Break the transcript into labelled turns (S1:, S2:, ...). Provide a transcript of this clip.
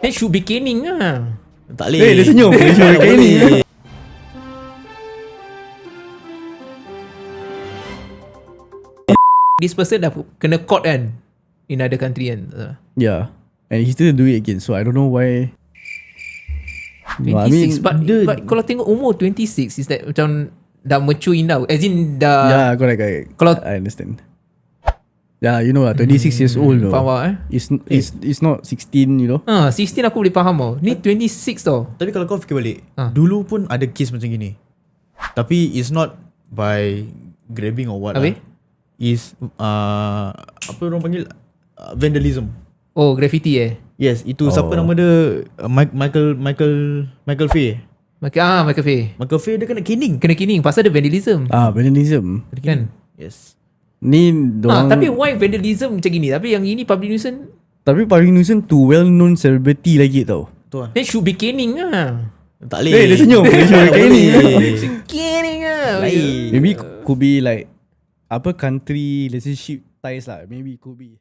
S1: Then should be caning lah.
S2: Tak boleh.
S3: Dia senyum. Dia senyum kayak ni.
S1: This person dah kena caught kan in other country kan.
S3: Yeah. And he still do it again. So I don't know why.
S1: 26 but kalau tengok umur 26 is that macam dah mature enough. As in dah
S3: Yeah, correct.
S1: Kalau
S3: I understand. Yeah, you know lah, 26 years old no.
S1: faham tak
S3: It's not 16, you know.
S1: 16 aku boleh faham tau. Ni 26 tau.
S2: Tapi kalau kau fikir balik, dulu pun ada case macam gini. Tapi it's not by grabbing or what
S1: Habis?
S2: lah. Is apa orang panggil vandalism.
S1: Oh, graffiti
S2: Yes, itu siapa nama dia? Michael Fay.
S1: Michael Fay.
S2: Michael Fay dia kena caning.
S1: Kena caning pasal dia vandalism.
S3: Vandalism.
S1: Kan?
S2: Yes.
S3: Ni dorang,
S1: Tapi why vandalism macam gini? Tapi yang ini public nuisance.
S3: Tapi public nuisance to well-known celebrity lagi tau.
S2: Tu lah.
S1: Then should be caning lah.
S2: Tak boleh.
S3: Dia senyum. Dia senyum kayak ni.
S1: Caning lah.
S2: Lain.
S3: Maybe could be like apa country relationship ties lah. Maybe could be.